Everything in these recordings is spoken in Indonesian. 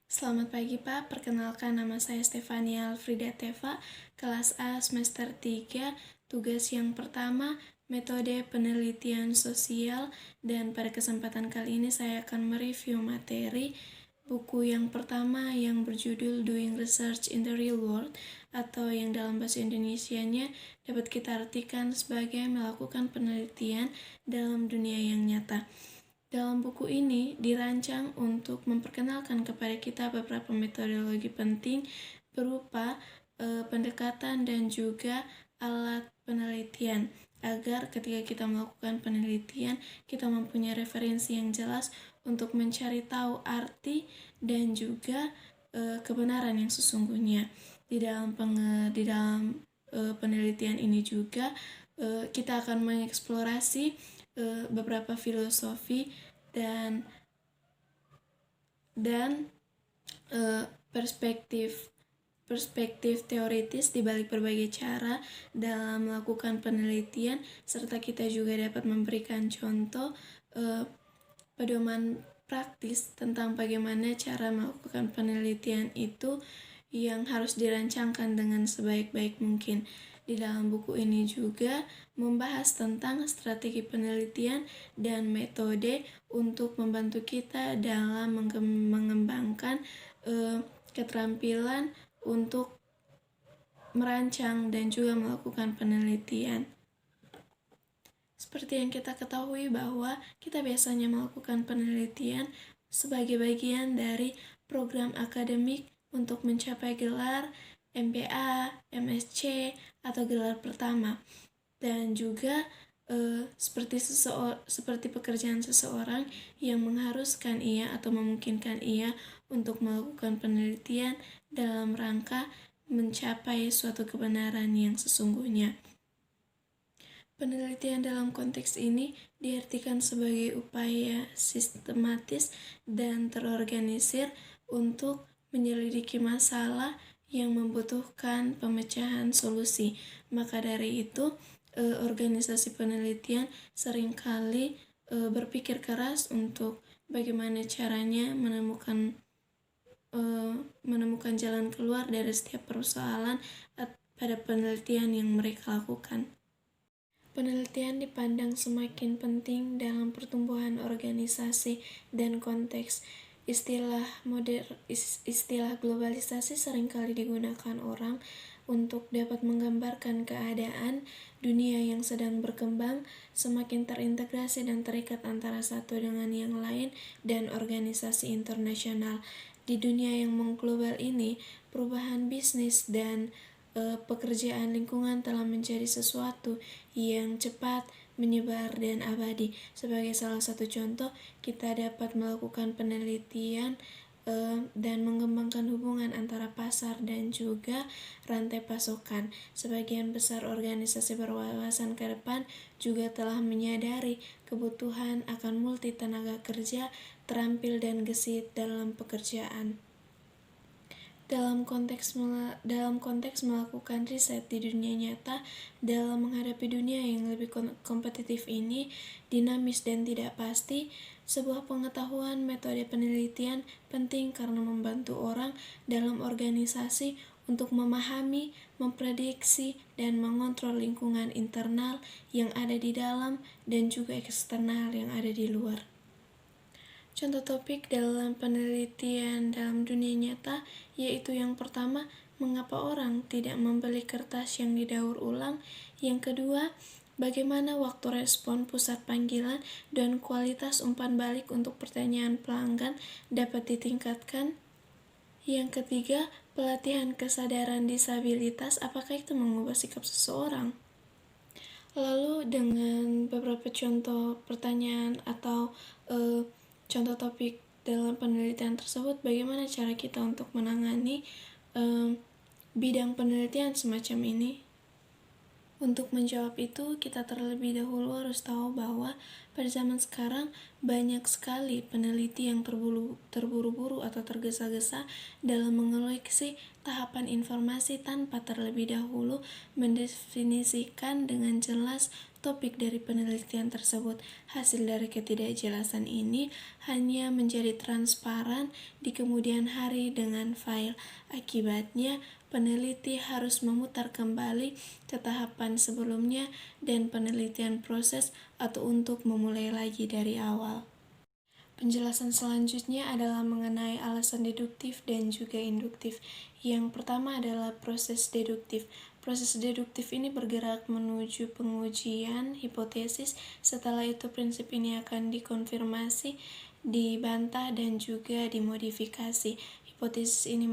Selamat pagi Pak, perkenalkan nama saya Stefania Alfrida Teva, kelas A semester 3, tugas yang pertama, metode penelitian sosial, dan pada kesempatan kali ini saya akan mereview materi buku yang pertama yang berjudul Doing Research in the Real World, atau yang dalam bahasa Indonesianya dapat kita artikan sebagai melakukan penelitian dalam dunia yang nyata. Dalam buku ini dirancang untuk memperkenalkan kepada kita beberapa metodologi penting berupa pendekatan dan juga alat penelitian agar ketika kita melakukan penelitian kita mempunyai referensi yang jelas untuk mencari tahu arti dan juga kebenaran yang sesungguhnya. Di dalam penelitian ini juga kita akan mengeksplorasi beberapa filosofi dan perspektif teoritis di balik berbagai cara dalam melakukan penelitian, serta kita juga dapat memberikan contoh pedoman praktis tentang bagaimana cara melakukan penelitian itu yang harus dirancangkan dengan sebaik-baik mungkin. Di dalam buku ini juga membahas tentang strategi penelitian dan metode untuk membantu kita dalam mengembangkan keterampilan untuk merancang dan juga melakukan penelitian. Seperti yang kita ketahui bahwa kita biasanya melakukan penelitian sebagai bagian dari program akademik untuk mencapai gelar MPA, MSc, atau gelar pertama. Dan juga seperti pekerjaan seseorang yang mengharuskan ia atau memungkinkan ia untuk melakukan penelitian dalam rangka mencapai suatu kebenaran yang sesungguhnya. Penelitian dalam konteks ini diartikan sebagai upaya sistematis dan terorganisir untuk menyelidiki masalah yang membutuhkan pemecahan solusi. Maka dari itu, organisasi penelitian seringkali berpikir keras untuk bagaimana caranya menemukan jalan keluar dari setiap persoalan pada penelitian yang mereka lakukan. Penelitian dipandang semakin penting dalam pertumbuhan organisasi dan konteks. Istilah globalisasi seringkali digunakan orang untuk dapat menggambarkan keadaan dunia yang sedang berkembang, semakin terintegrasi dan terikat antara satu dengan yang lain dan organisasi internasional. Di dunia yang mengglobal ini, perubahan bisnis dan pekerjaan lingkungan telah menjadi sesuatu yang cepat, menyebar, dan abadi. Sebagai salah satu contoh, kita dapat melakukan penelitian dan mengembangkan hubungan antara pasar dan juga rantai pasokan. Sebagian besar organisasi berwawasan ke depan juga telah menyadari kebutuhan akan multi tenaga kerja, terampil dan gesit dalam pekerjaan. Dalam konteks melakukan riset di dunia nyata, dalam menghadapi dunia yang lebih kompetitif ini, dinamis dan tidak pasti, sebuah pengetahuan metode penelitian penting karena membantu orang dalam organisasi untuk memahami, memprediksi, dan mengontrol lingkungan internal yang ada di dalam dan juga eksternal yang ada di luar. Contoh topik dalam penelitian dalam dunia nyata yaitu yang pertama, mengapa orang tidak membeli kertas yang didaur ulang. Yang kedua, bagaimana waktu respon pusat panggilan dan kualitas umpan balik untuk pertanyaan pelanggan dapat ditingkatkan. Yang ketiga, pelatihan kesadaran disabilitas, apakah itu mengubah sikap seseorang? Lalu dengan beberapa contoh pertanyaan atau contoh topik dalam penelitian tersebut, bagaimana cara kita untuk menangani bidang penelitian semacam ini? Untuk menjawab itu, kita terlebih dahulu harus tahu bahwa Pada zaman sekarang, banyak sekali peneliti yang terburu-buru atau tergesa-gesa dalam mengoleksi tahapan informasi tanpa terlebih dahulu mendefinisikan dengan jelas topik dari penelitian tersebut. Hasil dari ketidakjelasan ini hanya menjadi transparan di kemudian hari dengan file. Akibatnya, peneliti harus memutar kembali ke tahapan sebelumnya dan penelitian proses atau untuk memulai lagi dari awal. Penjelasan selanjutnya adalah mengenai alasan deduktif dan juga induktif. Yang pertama adalah proses deduktif. Proses deduktif ini bergerak menuju pengujian hipotesis. Setelah itu prinsip ini akan dikonfirmasi, dibantah, dan juga dimodifikasi. Hipotesis ini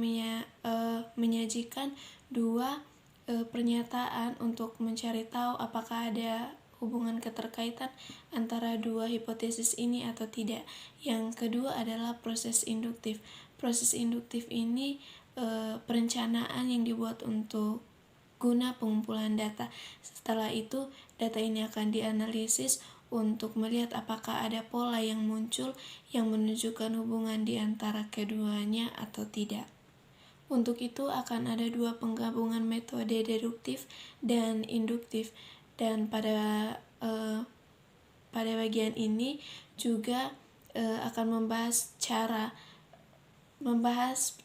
menyajikan dua pernyataan untuk mencari tahu apakah ada hubungan keterkaitan antara dua hipotesis ini atau tidak. Yang kedua adalah proses induktif. Proses induktif ini perencanaan yang dibuat untuk guna pengumpulan data. Setelah itu, data ini akan dianalisis untuk melihat apakah ada pola yang muncul yang menunjukkan hubungan di antara keduanya atau tidak. Untuk itu akan ada dua penggabungan metode deduktif dan induktif. Dan pada bagian ini juga akan membahas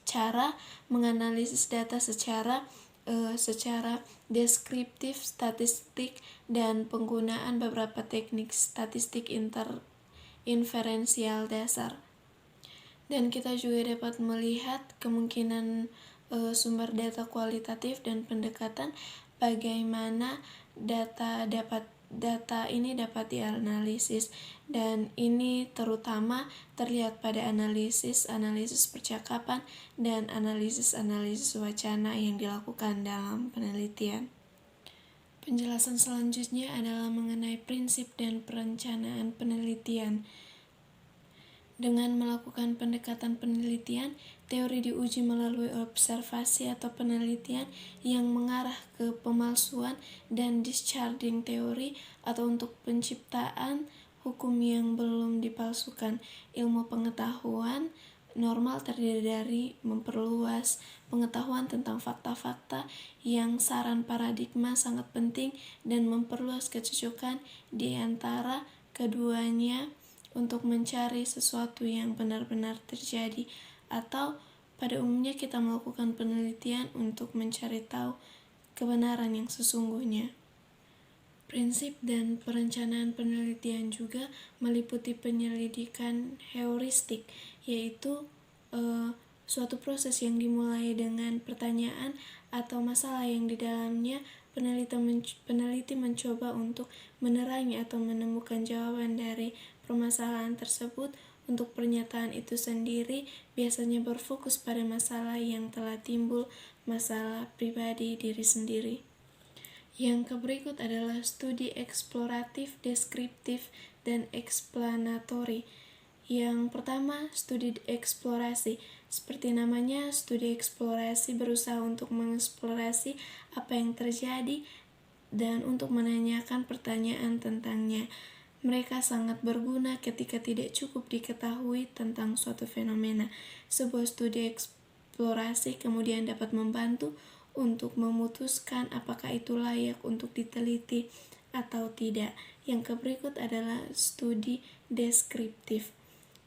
cara menganalisis data secara deskriptif statistik dan penggunaan beberapa teknik statistik inferensial dasar. Dan kita juga dapat melihat kemungkinan sumber data kualitatif dan pendekatan bagaimana data ini dapat dianalisis, dan ini terutama terlihat pada analisis percakapan dan analisis wacana yang dilakukan dalam penelitian. Penjelasan selanjutnya adalah mengenai prinsip dan perencanaan penelitian. Dengan melakukan pendekatan penelitian, teori diuji melalui observasi atau penelitian yang mengarah ke pemalsuan dan discharging teori atau untuk penciptaan hukum yang belum dipalsukan. Ilmu pengetahuan normal terdiri dari memperluas pengetahuan tentang fakta-fakta yang saran paradigma sangat penting dan memperluas kecocokan di antara keduanya untuk mencari sesuatu yang benar-benar terjadi, atau pada umumnya kita melakukan penelitian untuk mencari tahu kebenaran yang sesungguhnya. Prinsip dan perencanaan penelitian juga meliputi penyelidikan heuristik, yaitu suatu proses yang dimulai dengan pertanyaan atau masalah yang di dalamnya peneliti mencoba untuk menerangi atau menemukan jawaban dari permasalahan tersebut. Untuk pernyataan itu sendiri biasanya berfokus pada masalah yang telah timbul, masalah pribadi diri sendiri. Yang berikut adalah studi eksploratif, deskriptif, dan eksplanatori. Yang pertama, studi eksplorasi. Seperti namanya, studi eksplorasi berusaha untuk mengeksplorasi apa yang terjadi dan untuk menanyakan pertanyaan tentangnya. Mereka sangat berguna ketika tidak cukup diketahui tentang suatu fenomena. Sebuah studi eksplorasi kemudian dapat membantu untuk memutuskan apakah itu layak untuk diteliti atau tidak. Yang berikut adalah studi deskriptif.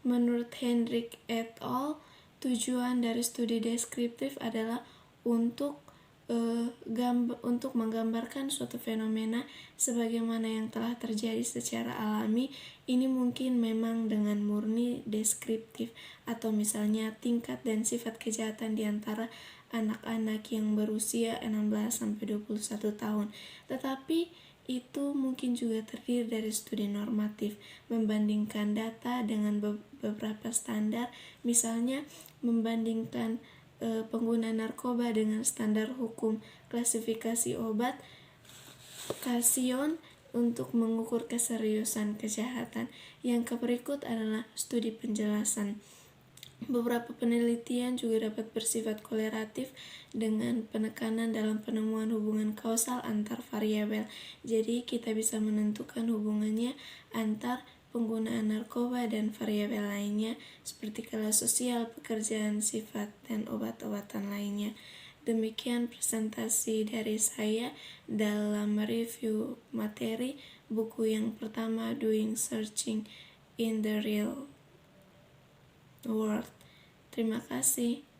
Menurut Hendrik et al., tujuan dari studi deskriptif adalah untuk menggambarkan suatu fenomena sebagaimana yang telah terjadi secara alami. Ini mungkin memang dengan murni deskriptif, atau misalnya tingkat dan sifat kejahatan di antara anak-anak yang berusia 16-21 tahun. Tetapi itu mungkin juga terdiri dari studi normatif, membandingkan data dengan beberapa standar, misalnya membandingkan pengguna narkoba dengan standar hukum, klasifikasi obat, kasion untuk mengukur keseriusan kejahatan. Yang berikut adalah studi penjelasan. Beberapa penelitian juga dapat bersifat korelatif dengan penekanan dalam penemuan hubungan kausal antar variabel. Jadi kita bisa menentukan hubungannya antar penggunaan narkoba, dan variabel lainnya seperti kelas sosial, pekerjaan, sifat, dan obat-obatan lainnya. Demikian presentasi dari saya dalam mereview materi buku yang pertama, Doing Searching in the Real World. Terima kasih.